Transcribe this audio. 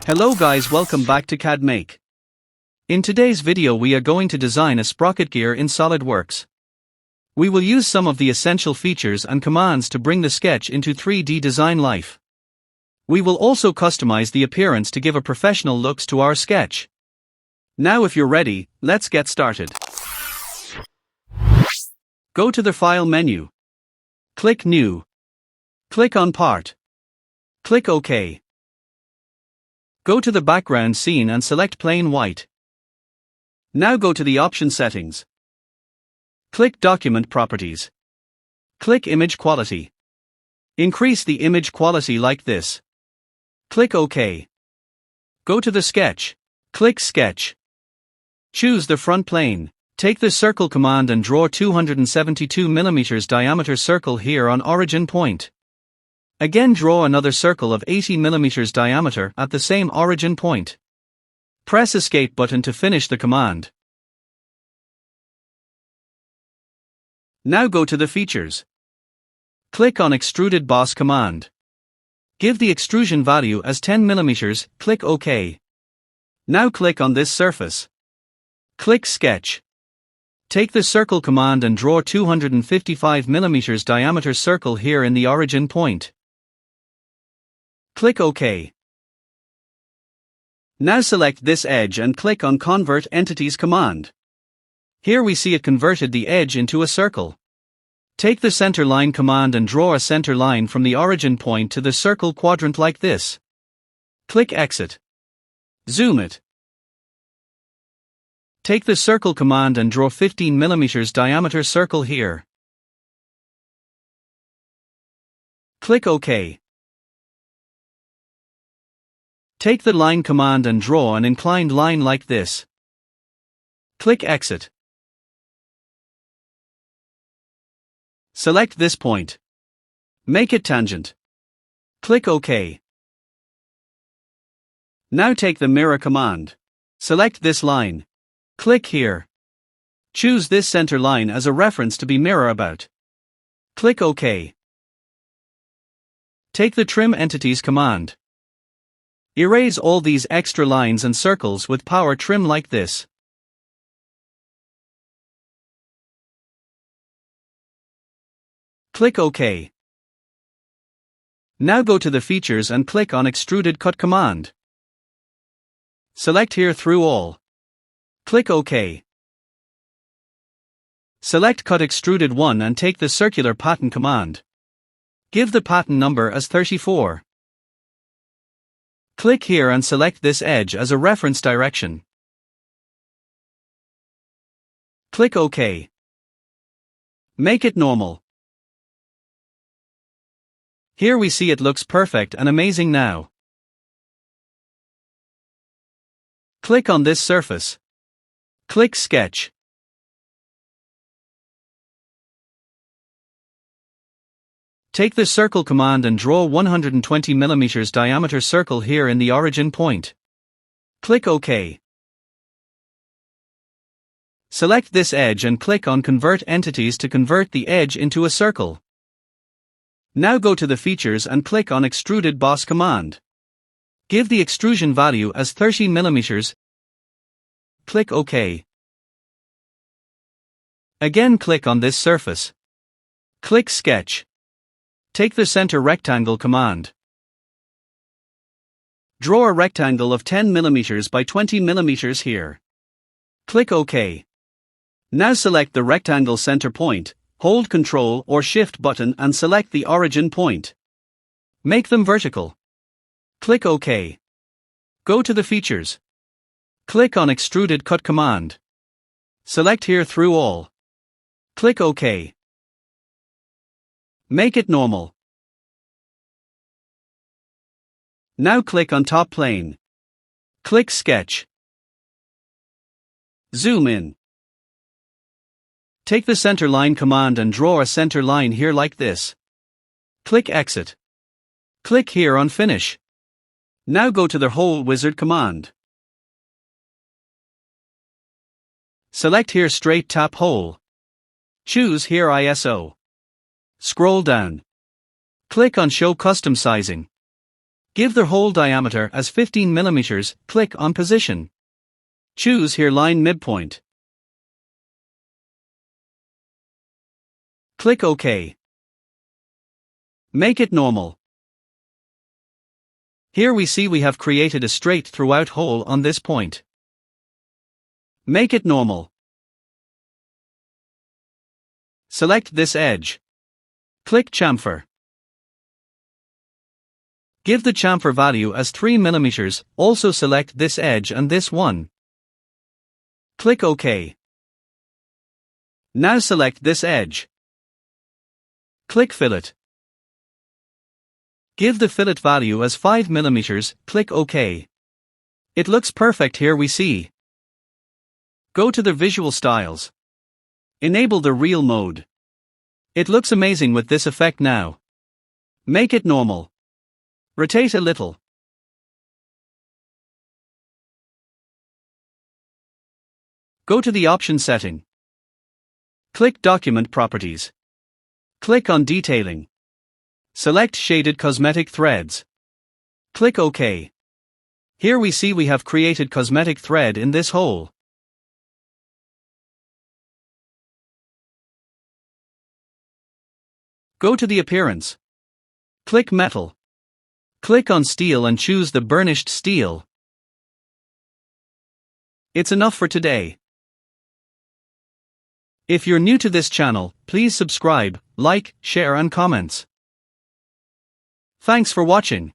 Hello guys, welcome back to CAD Make. In today's video we are going to design a sprocket gear in Solidworks. We will use some of the essential features and commands to bring the sketch into 3D design life. We will also customize the appearance to give a professional looks to our sketch. Now if you're ready, let's get started. Go to the File menu. Click New. Click on Part. Click OK. Go to the background scene and select plain white. Now go to the option settings. Click Document Properties. Click Image Quality. Increase the image quality like this. Click OK. Go to the sketch. Click Sketch. Choose the front plane. Take the Circle command and draw 272 mm diameter circle here on origin point. Again draw another circle of 80 mm diameter at the same origin point. Press Escape button to finish the command. Now go to the features. Click on Extruded Boss command. Give the extrusion value as 10 mm, click OK. Now click on this surface. Click Sketch. Take the Circle command and draw 255 mm diameter circle here in the origin point. Click OK. Now select this edge and click on Convert Entities command. Here we see it converted the edge into a circle. Take the Center Line command and draw a center line from the origin point to the circle quadrant like this. Click Exit. Zoom it. Take the Circle command and draw 15 mm diameter circle here. Click OK. Take the Line command and draw an inclined line like this. Click Exit. Select this point. Make it tangent. Click OK. Now take the Mirror command. Select this line. Click here. Choose this center line as a reference to be mirror about. Click OK. Take the Trim Entities command. Erase all these extra lines and circles with power trim like this. Click OK. Now go to the features and click on Extruded Cut command. Select here through all. Click OK. Select Cut Extruded 1 and take the Circular Pattern command. Give the pattern number as 34. Click here and select this edge as a reference direction. Click OK. Make it normal. Here we see it looks perfect and amazing now. Click on this surface. Click Sketch. Take the Circle command and draw 120 mm diameter circle here in the origin point. Click OK. Select this edge and click on Convert Entities to convert the edge into a circle. Now go to the features and click on Extruded Boss command. Give the extrusion value as 30 mm. Click OK. Again click on this surface. Click Sketch. Take the Center Rectangle command. Draw a rectangle of 10 mm by 20 mm here. Click OK. Now select the rectangle center point, hold Ctrl or Shift button and select the origin point. Make them vertical. Click OK. Go to the features. Click on Extruded Cut command. Select here through all. Click OK. Make it normal. Now click on Top Plane. Click Sketch. Zoom in. Take the Center Line command and draw a center line here like this. Click Exit. Click here on Finish. Now go to the Hole Wizard command. Select here Straight Tap Hole. Choose here ISO. Scroll down. Click on Show Custom Sizing. Give the hole diameter as 15 mm, click on Position. Choose here line midpoint. Click OK. Make it normal. Here we see we have created a straight throughout hole on this point. Make it normal. Select this edge. Click chamfer. Give the chamfer value as 3 mm, also select this edge and this one. Click OK. Now select this edge. Click fillet. Give the fillet value as 5 mm, click OK. It looks perfect here we see. Go to the visual styles. Enable the reel mode. It looks amazing with this effect now. Make it normal. Rotate a little. Go to the option setting. Click Document Properties. Click on Detailing. Select Shaded Cosmetic Threads. Click OK. Here we see we have created cosmetic thread in this hole. Go to the Appearance. Click Metal. Click on Steel and choose the burnished steel. It's enough for today. If you're new to this channel, please subscribe, like, share and comments. Thanks for watching.